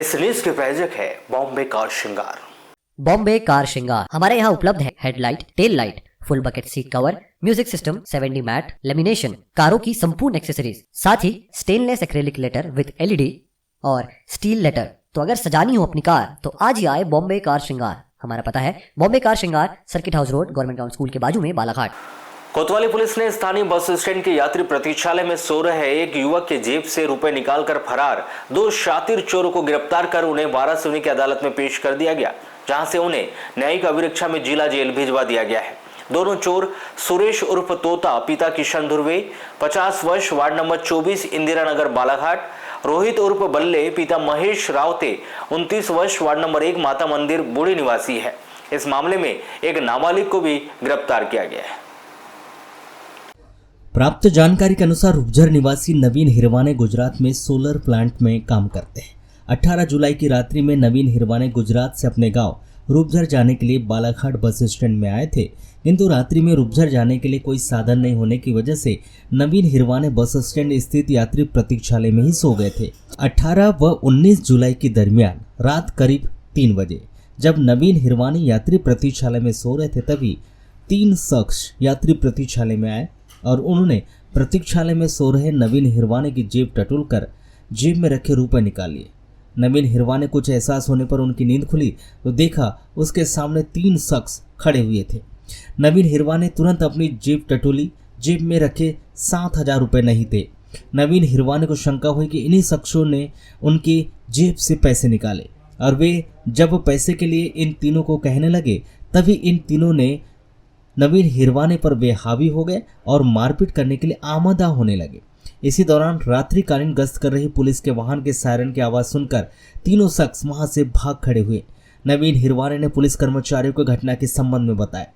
इस न्यूज के प्रायोजक है बॉम्बे कार श्रृंगार। बॉम्बे कार श्रृंगार हमारे यहाँ उपलब्ध है headlight, tail light, full bucket seat cover, music system, 7D mat, lamination, कारों की संपूर्ण एक्सेसरीज, साथ ही stainless acrylic letter with LED और स्टील लेटर। तो अगर सजानी हो अपनी कार तो आज ही आए बॉम्बे कार श्रृंगार। हमारा पता है बॉम्बे कार श्रृंगार, circuit house road, government town school के बाजू में, बालाघाट। कोतवाली पुलिस ने स्थानीय बस स्टैंड के यात्री प्रतीक्षालय में सो रहे एक युवक के जेब से रुपए निकालकर फरार 2 शातिर चोरों को गिरफ्तार कर उन्हें वाराणसी की अदालत में पेश कर दिया गया, जहां से उन्हें न्यायिक अभिरक्षा में जिला जेल भिजवा दिया गया है। दोनों चोर सुरेश उर्फ तोता पिता किशन धुर्वे 50 वर्ष वार्ड नंबर 24 इंदिरा नगर बालाघाट, रोहित उर्फ बल्ले पिता महेश रावते 29 वर्ष वार्ड नंबर 1 माता मंदिर बूढ़ी निवासी है। इस मामले में एक नाबालिग को भी गिरफ्तार किया गया है। प्राप्त जानकारी के अनुसार रूपझर निवासी नवीन हिरवाने गुजरात में सोलर प्लांट में काम करते हैं। 18 जुलाई की रात्रि में नवीन हिरवाने गुजरात से अपने गांव रूपझर जाने के लिए बालाघाट बस स्टैंड में आए थे, किंतु रात्रि में रूपझर जाने के लिए कोई साधन नहीं होने की वजह से नवीन हिरवाने बस स्टैंड स्थित यात्री प्रतीक्षालय में ही सो गए थे। 18 व 19 जुलाई के दरमियान रात करीब 3 बजे जब नवीन हिरवाने यात्री प्रतीक्षालय में सो रहे थे, तभी 3 शख्स यात्री प्रतीक्षालय में आए और उन्होंने प्रतीक्षालय में सो रहे नवीन हिरवाने की जेब टटोलकर जेब में रखे रुपए निकाल लिए। नवीन हिरवाने कुछ एहसास होने पर उनकी नींद खुली तो देखा उसके सामने 3 शख्स खड़े हुए थे। नवीन हिरवाने तुरंत अपनी जेब टटोली, जेब में रखे 7,000 रुपये नहीं थे। नवीन हिरवाने को शंका हुई कि इन्हीं शख्सों ने उनकी जेब से पैसे निकाले और वे जब पैसे के लिए इन तीनों को कहने लगे तभी इन तीनों ने नवीन हिरवाने पर वे हावी हो गए और मारपीट करने के लिए आमादा होने लगे। इसी दौरान रात्रिकालीन गश्त कर रही पुलिस के वाहन के सायरन की आवाज़ सुनकर तीनों शख्स वहां से भाग खड़े हुए। नवीन हिरवाने ने पुलिस कर्मचारियों को घटना के संबंध में बताया।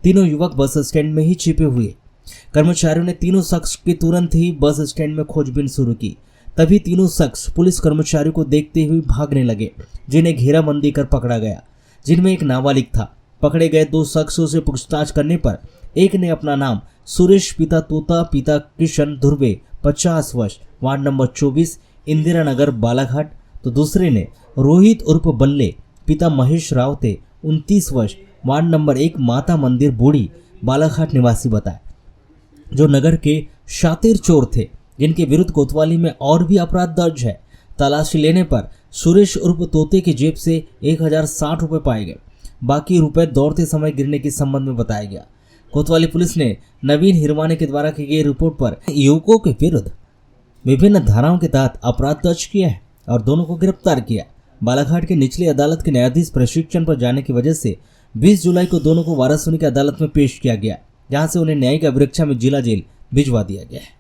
तीनों युवक बस स्टैंड में ही छिपे हुए। कर्मचारियों ने तीनों शख्स की तुरंत ही बस स्टैंड में खोजबीन शुरू की। तभी तीनों शख्स पुलिस कर्मचारियों को देखते हुए भागने लगे, जिन्हें घेराबंदी कर पकड़ा गया, जिनमें एक नाबालिग था। पकड़े गए 2 शख्सों से पूछताछ करने पर एक ने अपना नाम सुरेश पिता तोता पिता किशन धुर्वे 50 वर्ष वार्ड नंबर 24 इंदिरा नगर बालाघाट, तो दूसरे ने रोहित उर्फ बल्ले पिता महेश रावते 29 वर्ष वार्ड नंबर 1 माता मंदिर बूढ़ी बालाघाट निवासी बताया, जो नगर के शातिर चोर थे, जिनके विरुद्ध कोतवाली में और भी अपराध दर्ज है। तलाशी लेने पर सुरेश उर्फ तोते की जेब से 1060 रुपये पाए गए। बाकी रुपए दौड़ते समय गिरने के संबंध में बताया गया। कोतवाली पुलिस ने नवीन हिरवाने के द्वारा की गई रिपोर्ट पर युवकों के विरुद्ध विभिन्न धाराओं के तहत अपराध दर्ज किया है और दोनों को गिरफ्तार किया। बालाघाट के निचली अदालत के न्यायाधीश प्रशिक्षण पर जाने की वजह से 20 जुलाई को दोनों को वाराणसी की अदालत में पेश किया गया, जहां से उन्हें न्यायिक अभिरक्षा में जिला जेल भिजवा दिया गया है।